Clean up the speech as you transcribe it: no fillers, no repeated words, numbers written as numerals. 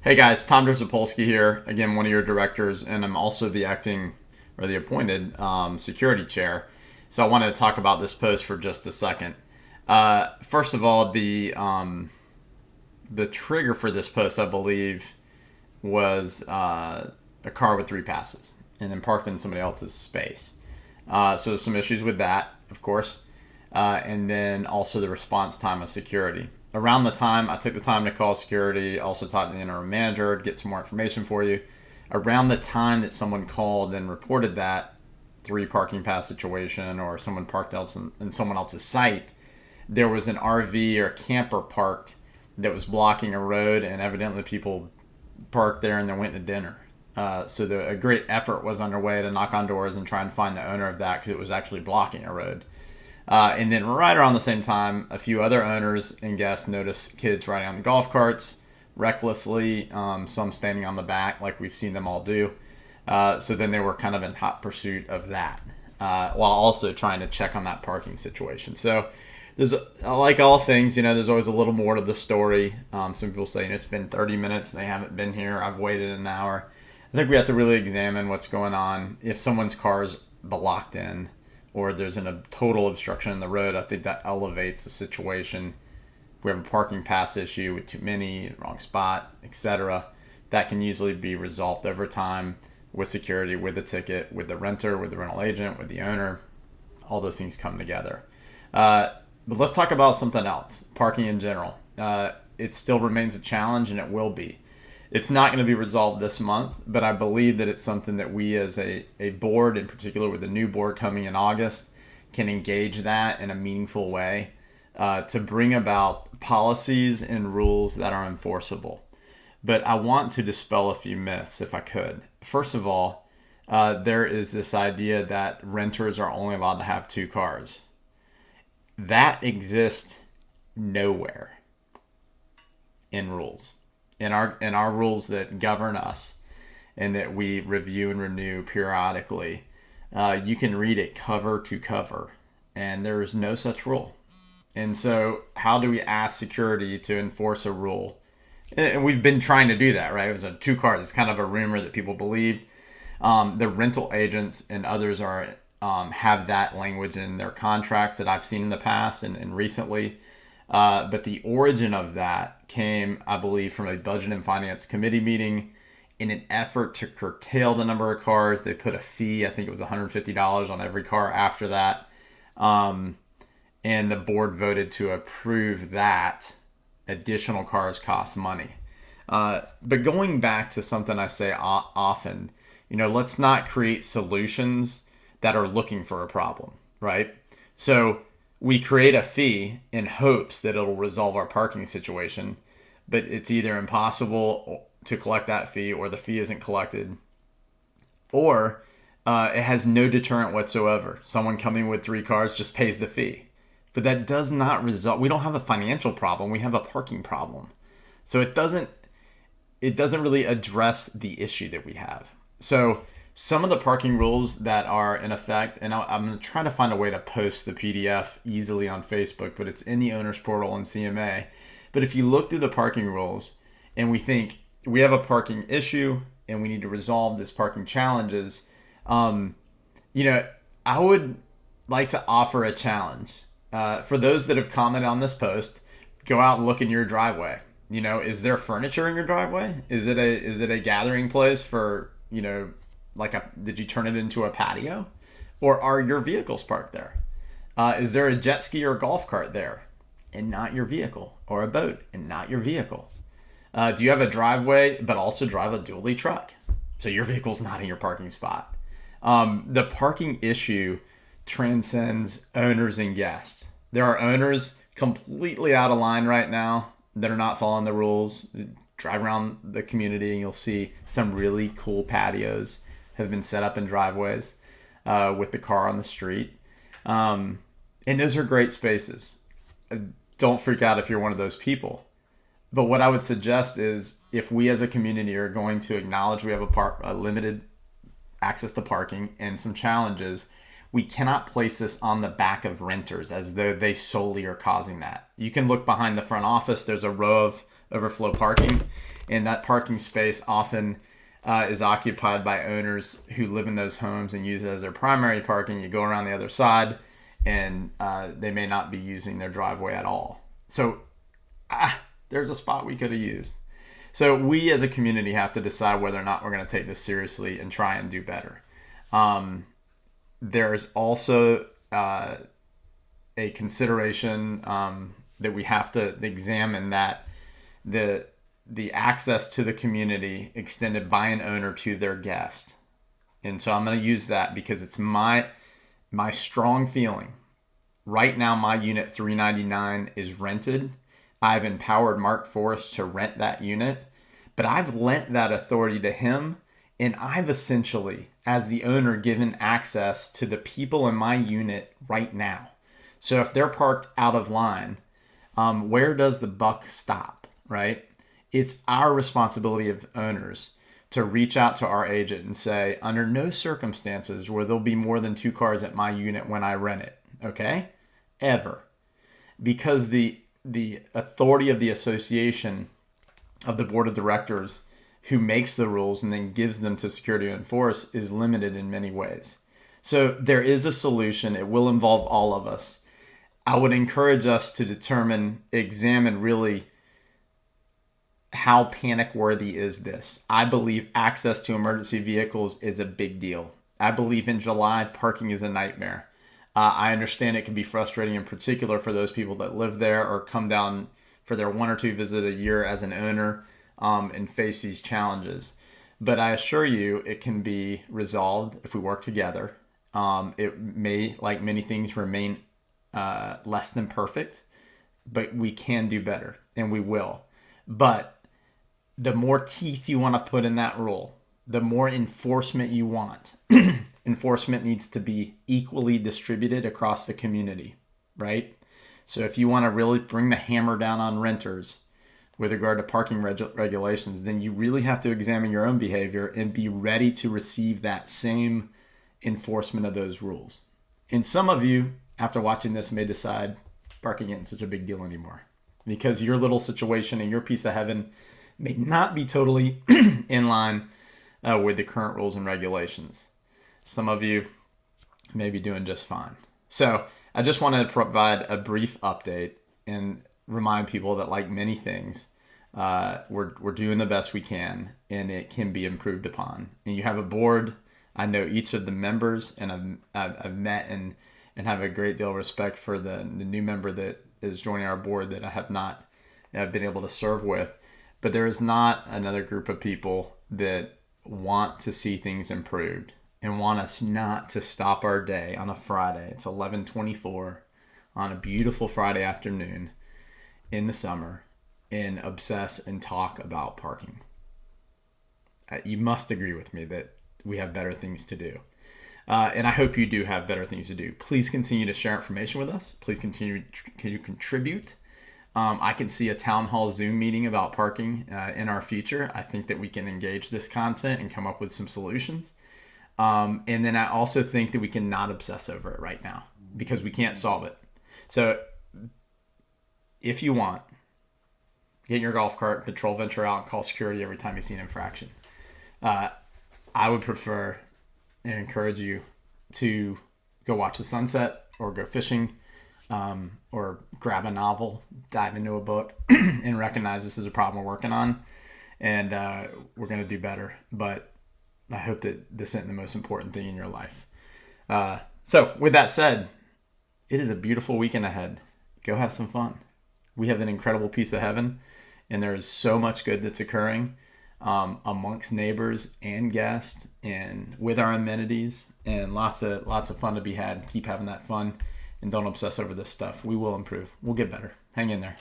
Hey guys, Tom Drzapolsky here. Again, one of your directors, and I'm also the acting or the appointed security chair. So I wanted to talk about this post for just a second. First of all, the trigger for this post, I believe, was a car with three passes and then parked in somebody else's space. So some issues with that, of course, and then also the response time of security. Around the time I took the time to call security, also talked to the interim manager to get some more information for you. Around the time that someone called and reported that three parking pass situation or someone parked else in someone else's site, there was an RV or camper parked that was blocking a road, and evidently people parked there and then went to dinner. So a great effort was underway to knock on doors and try and find the owner of that because it was actually blocking a road. And then right around the same time, a few other owners and guests noticed kids riding on the golf carts recklessly, some standing on the back like we've seen them all do. So then they were kind of in hot pursuit of that, while also trying to check on that parking situation. So there's, like all things, there's always a little more to the story. Some people say it's been 30 minutes and they haven't been here. I've waited an hour. I think we have to really examine what's going on. If someone's car is blocked in, or there's a total obstruction in the road, I think that elevates the situation. If we have a parking pass issue with too many, wrong spot, etc., that can easily be resolved over time with security, with the ticket, with the renter, with the rental agent, with the owner. All those things come together. But let's talk about something else, parking in general. It still remains a challenge, and it will be. It's not going to be resolved this month, but I believe that it's something that we as a board, in particular with the new board coming in August, can engage that in a meaningful way to bring about policies and rules that are enforceable. But I want to dispel a few myths if I could. First of all, there is this idea that renters are only allowed to have two cars. That exists nowhere in rules. In our rules that govern us and that we review and renew periodically, you can read it cover to cover, and there is no such rule. And so how do we ask security to enforce a rule? And we've been trying to do that, right? It was a two cars. It's kind of a rumor that people believe. The rental agents and others are have that language in their contracts that I've seen in the past and recently. But the origin of that came, I believe, from a budget and finance committee meeting. In an effort to curtail the number of cars, they put a fee, I think it was $150 on every car after that. And the board voted to approve that additional cars cost money. But going back to something I say often, let's not create solutions that are looking for a problem, right? So we create a fee in hopes that it'll resolve our parking situation, but it's either impossible to collect that fee, or the fee isn't collected, or it has no deterrent whatsoever. Someone coming with three cars just pays the fee. But that does not result. We don't have a financial problem. We have a parking problem. So it doesn't really address the issue that we have. So some of the parking rules that are in effect, and I'm going to try to find a way to post the PDF easily on Facebook, but it's in the owner's portal in CMA. But if you look through the parking rules and we think we have a parking issue and we need to resolve this parking challenges, I would like to offer a challenge. For those that have commented on this post, go out and look in your driveway. Is there furniture in your driveway? Is it a gathering place for, did you turn it into a patio? Or are your vehicles parked there? Is there a jet ski or a golf cart there and not your vehicle? Or a boat and not your vehicle? Do you have a driveway but also drive a dually truck? So your vehicle's not in your parking spot. The parking issue transcends owners and guests. There are owners completely out of line right now that are not following the rules. Drive around the community and you'll see some really cool patios have been set up in driveways with the car on the street. And those are great spaces. Don't freak out if you're one of those people. But what I would suggest is, if we as a community are going to acknowledge we have a limited access to parking and some challenges, we cannot place this on the back of renters as though they solely are causing that. You can look behind the front office. There's a row of overflow parking. And that parking space often is occupied by owners who live in those homes and use it as their primary parking. You go around the other side, and they may not be using their driveway at all. So there's a spot we could have used. So we as a community have to decide whether or not we're going to take this seriously and try and do better. There's also a consideration that we have to examine, that the access to the community extended by an owner to their guest. And so I'm going to use that because it's my strong feeling. Right now, my unit 399 is rented. I've empowered Mark Forrest to rent that unit, but I've lent that authority to him, and I've essentially, as the owner, given access to the people in my unit right now. So if they're parked out of line, where does the buck stop, right? It's our responsibility of owners to reach out to our agent and say, under no circumstances will there be more than 2 cars at my unit when I rent it, okay? Ever. Because the authority of the association, of the board of directors who makes the rules and then gives them to security to enforce, is limited in many ways. So there is a solution. It will involve all of us. I would encourage us to examine really how panic worthy is this. I believe access to emergency vehicles is a big deal. I believe in July, parking is a nightmare. I understand it can be frustrating, in particular for those people that live there or come down for their 1 or 2 visits a year as an owner and face these challenges. But I assure you, it can be resolved if we work together. It may, like many things, remain less than perfect, but we can do better, and we will. But the more teeth you want to put in that rule, the more enforcement you want. Enforcement needs to be equally distributed across the community, right? So if you want to really bring the hammer down on renters with regard to parking regulations, then you really have to examine your own behavior and be ready to receive that same enforcement of those rules. And some of you, after watching this, may decide parking isn't such a big deal anymore because your little situation and your piece of heaven may not be totally in line with the current rules and regulations. Some of you may be doing just fine. So I just wanted to provide a brief update and remind people that, like many things, we're doing the best we can, and it can be improved upon. And you have a board. I know each of the members, and I've met and have a great deal of respect for the new member that is joining our board that I have not been able to serve with. But there is not another group of people that want to see things improved and want us not to stop our day on a Friday. It's 11:24 on a beautiful Friday afternoon in the summer and obsess and talk about parking. You must agree with me that we have better things to do. And I hope you do have better things to do. Please continue to share information with us. Please continue to contribute. I can see a town hall Zoom meeting about parking in our future. I think that we can engage this content and come up with some solutions. And then I also think that we can not obsess over it right now because we can't solve it. So if you want, get in your golf cart, patrol venture out, and call security every time you see an infraction. I would prefer and encourage you to go watch the sunset or go fishing or grab a novel, dive into a book, and recognize this is a problem we're working on, and we're going to do better. But I hope that this isn't the most important thing in your life. So with that said, it is a beautiful weekend ahead. Go have some fun. We have an incredible piece of heaven, and there is so much good that's occurring amongst neighbors and guests and with our amenities, and lots of fun to be had. Keep having that fun and don't obsess over this stuff. We will improve. We'll get better. Hang in there.